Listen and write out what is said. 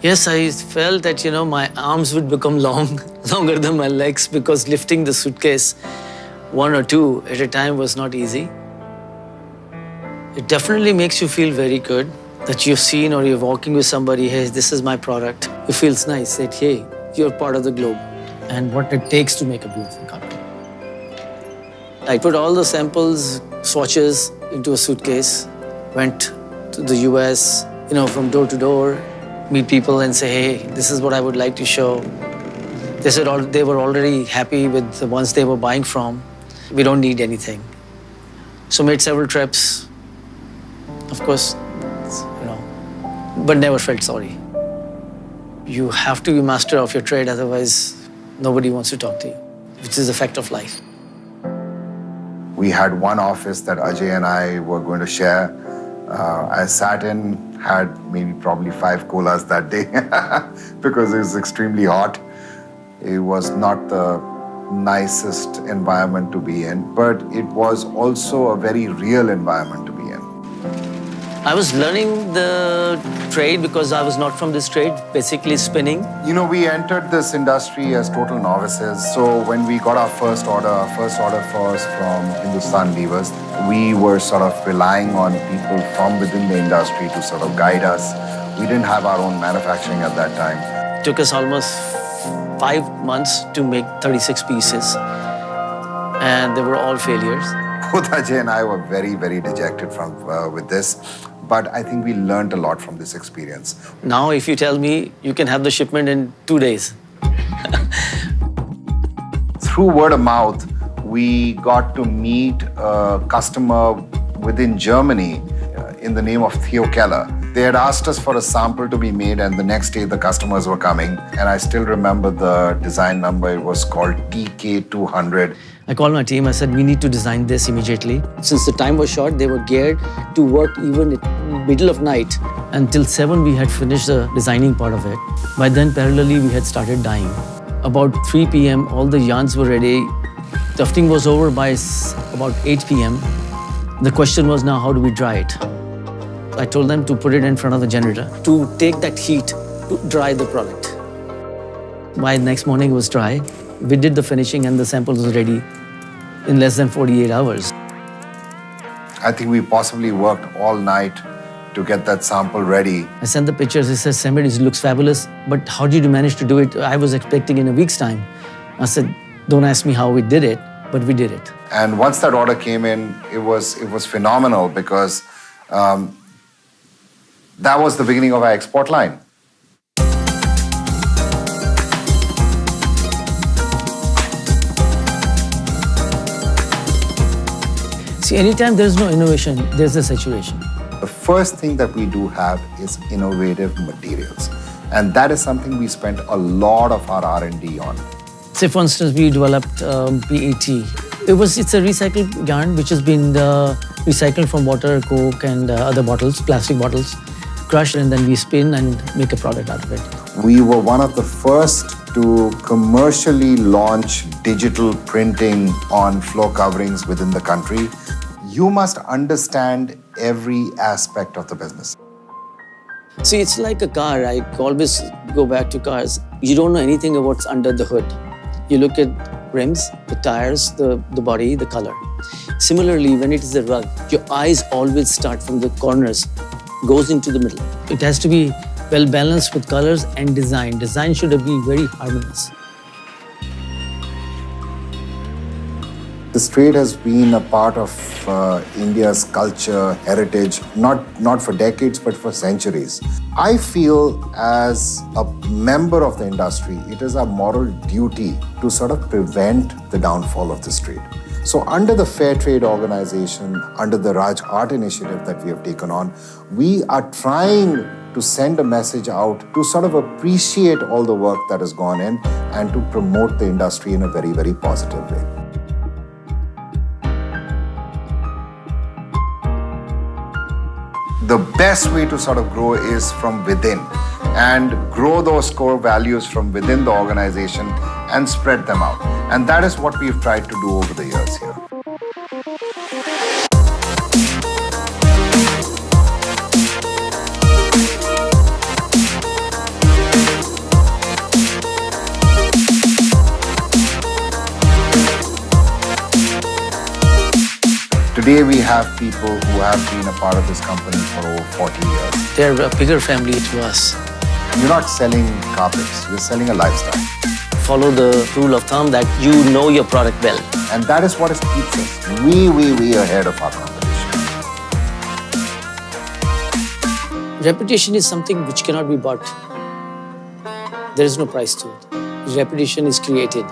Yes, I felt that, my arms would become longer than my legs because lifting the suitcase one or two at a time was not easy. It definitely makes you feel very good that you've seen or you're walking with somebody, hey, this is my product. It feels nice that, hey, you're part of the globe and what it takes to make a beautiful carpet. I put all the samples, swatches into a suitcase, went to the US, from door to door, meet people and say, hey, this is what I would like to show. They said they were already happy with the ones they were buying from. We don't need anything. So made several trips. Of course, but never felt sorry. You have to be master of your trade, otherwise nobody wants to talk to you, which is a fact of life. We had one office that Ajay and I were going to share. I sat in, had probably 5 colas that day because it was extremely hot. It was not the nicest environment to be in, but it was also a very real environment to be in. I was learning the trade because I was not from this trade, basically spinning. We entered this industry as total novices. So when we got our first order first from Hindustan Weavers, we were sort of relying on people from within the industry to sort of guide us. We didn't have our own manufacturing at that time. It took us almost 5 months to make 36 pieces, and they were all failures. Both Ajay and I were very, very dejected with this. But I think we learned a lot from this experience. Now, if you tell me, you can have the shipment in 2 days. Through word of mouth, we got to meet a customer within Germany in the name of Theo Keller. They had asked us for a sample to be made, and the next day the customers were coming. And I still remember the design number. It was called TK200. I called my team. I said, we need to design this immediately. Since the time was short, they were geared to work even in the middle of night. Until 7, we had finished the designing part of it. By then, parallelly, we had started dyeing. About 3 p.m., all the yarns were ready. Tufting was over by about 8 p.m. The question was now, how do we dry it? I told them to put it in front of the generator to take that heat to dry the product. By next morning, it was dry. We did the finishing and the sample was ready in less than 48 hours. I think we possibly worked all night to get that sample ready. I sent the pictures. He says, Samir, it looks fabulous, but how did you manage to do it? I was expecting in a week's time. I said, don't ask me how we did it, but we did it. And once that order came in, it was phenomenal because that was the beginning of our export line. See, anytime there's no innovation, there's a saturation. The first thing that we do have is innovative materials. And that is something we spent a lot of our R&D on. Say, for instance, we developed PET. It's a recycled yarn which has been recycled from water, Coke and other bottles, plastic bottles, crushed, and then we spin and make a product out of it. We were one of the first to commercially launch digital printing on floor coverings within the country. You must understand every aspect of the business. See, it's like a car. I always go back to cars. You don't know anything of what's under the hood. You look at rims, the tires, the body, the color. Similarly, when it is a rug, your eyes always start from the corners, goes into the middle. It has to be well balanced with colors and design. Design should be very harmonious. This trade has been a part of India's culture, heritage, not for decades, but for centuries. I feel as a member of the industry, it is our moral duty to sort of prevent the downfall of this trade. So under the Fair Trade Organization, under the Raj Art Initiative that we have taken on, we are trying to send a message out to sort of appreciate all the work that has gone in and to promote the industry in a very, very positive way. The best way to sort of grow is from within and grow those core values from within the organization and spread them out. And that is what we've tried to do over the years here. Today we have people who have been a part of this company for over 40 years. They're a bigger family to us. You're not selling carpets, you're selling a lifestyle. Follow the rule of thumb that you know your product well. And that is what keeps us way ahead of our competition. Reputation is something which cannot be bought. There is no price to it. Reputation is created.